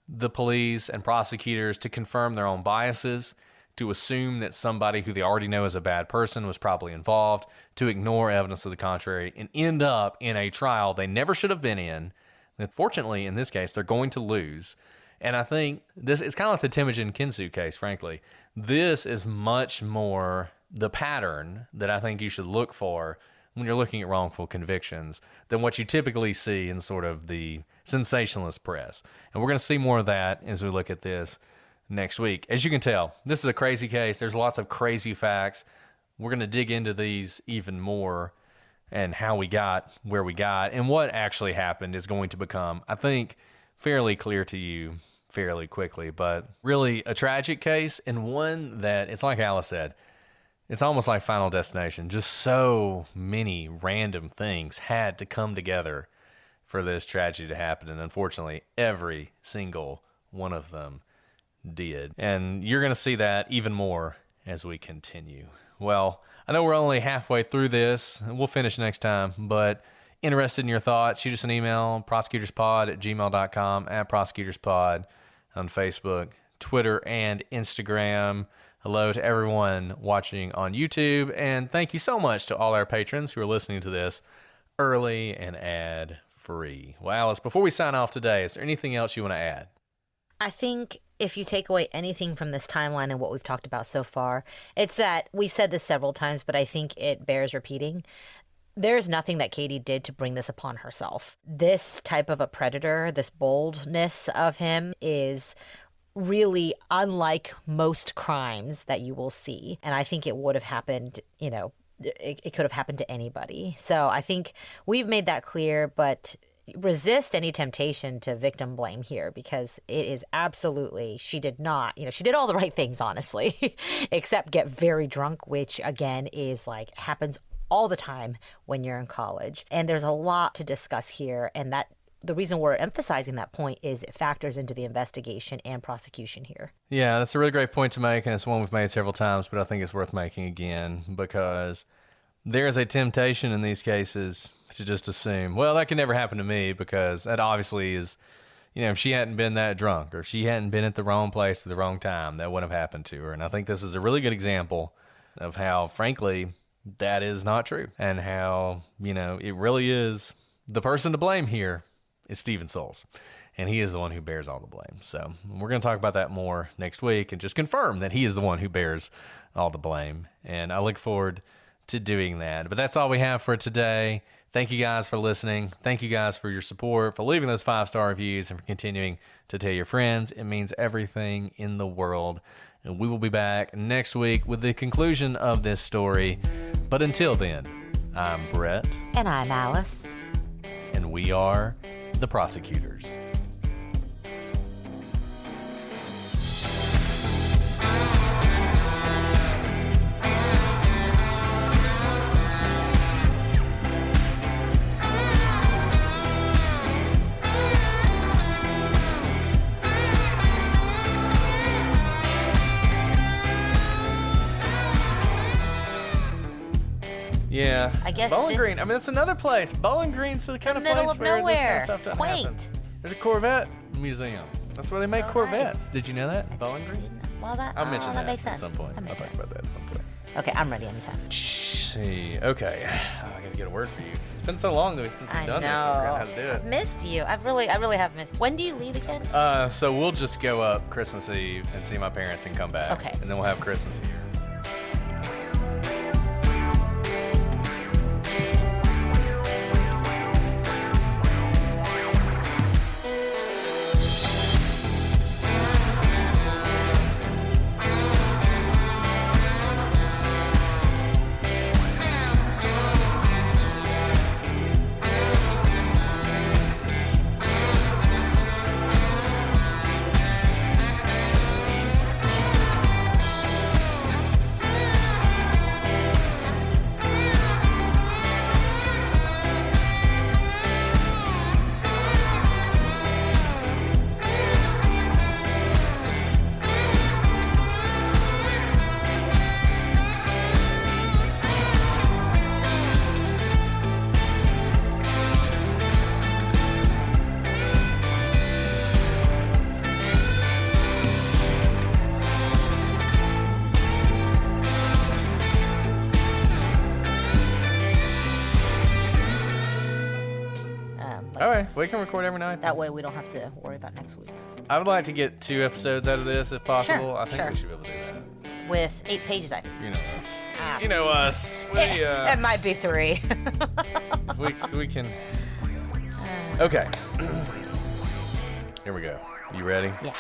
the police and prosecutors to confirm their own biases, to assume that somebody who they already know is a bad person was probably involved, to ignore evidence to the contrary, and end up in a trial they never should have been in. And fortunately, in this case, they're going to lose. And I think this is kind of like the Temujin Kinsu case, frankly. This is much more the pattern that I think you should look for when you're looking at wrongful convictions than what you typically see in sort of the sensationalist press. And we're going to see more of that as we look at this next week. As you can tell, this is a crazy case. There's lots of crazy facts. We're going to dig into these even more and how we got where we got and what actually happened is going to become, I think, fairly clear to you fairly quickly. But really a tragic case, and one that, it's like Alice said, it's almost like Final Destination. Just so many random things had to come together for this tragedy to happen. And unfortunately, every single one of them did. And you're going to see that even more as we continue. Well, I know we're only halfway through this. We'll finish next time, but interested in your thoughts, shoot us an email, prosecutorspod@gmail.com, @prosecutorspod on Facebook, Twitter, and Instagram. Hello to everyone watching on YouTube, and thank you so much to all our patrons who are listening to this early and ad-free. Well, Alice, before we sign off today, is there anything else you want to add? I think if you take away anything from this timeline and what we've talked about so far, it's that we've said this several times, but I think it bears repeating. There's nothing that Katie did to bring this upon herself. This type of a predator, this boldness of him is really unlike most crimes that you will see. And I think it would have happened, it could have happened to anybody. So I think we've made that clear, but resist any temptation to victim blame here, because it is absolutely, she did not, she did all the right things, honestly, except get very drunk, which again is like happens all the time when you're in college. And there's a lot to discuss here. And that the reason we're emphasizing that point is it factors into the investigation and prosecution here. Yeah, that's a really great point to make, and it's one we've made several times, but I think it's worth making again, because there is a temptation in these cases to just assume, well, that could never happen to me, because that obviously is, if she hadn't been that drunk or if she hadn't been at the wrong place at the wrong time, that wouldn't have happened to her. And I think this is a really good example of how, frankly, that is not true, and how, it really is the person to blame here is Steven Souls, and he is the one who bears all the blame. So we're going to talk about that more next week and just confirm that he is the one who bears all the blame. And I look forward to doing that. But that's all we have for today. Thank you guys for listening. Thank you guys for your support, for leaving those 5-star reviews, and for continuing to tell your friends. It means everything in the world. And we will be back next week with the conclusion of this story. But until then, I'm Brett. And I'm Alice. And we are the prosecutors. Yeah, I guess Bowling Green. I mean, it's another place. Bowling Green's the kind of place middle of where nowhere. this kind of stuff doesn't Quaint. happen. There's a Corvette museum. That's where they make So Corvettes. nice. Did you know that? Bowling Green? Well, I'll mention that makes at sense. some point. That makes I'll talk sense. about that at some point. Okay, I'm ready anytime. See. Okay. I gotta get a word for you. It's been so long though since we've done this. I forgot how to do I've it. missed you. I really have missed. When do you leave again? So we'll just go up Christmas Eve and see my parents and come back. Okay. And then we'll have Christmas here. Okay, we can record every night. That way we don't have to worry about next week. I would like to get 2 episodes out of this if possible. Sure, I think sure. we should be able to do that. With 8 pages, I think. You know us. Ah. You know us. It might be 3. We can. Okay. Here we go. You ready? Yeah.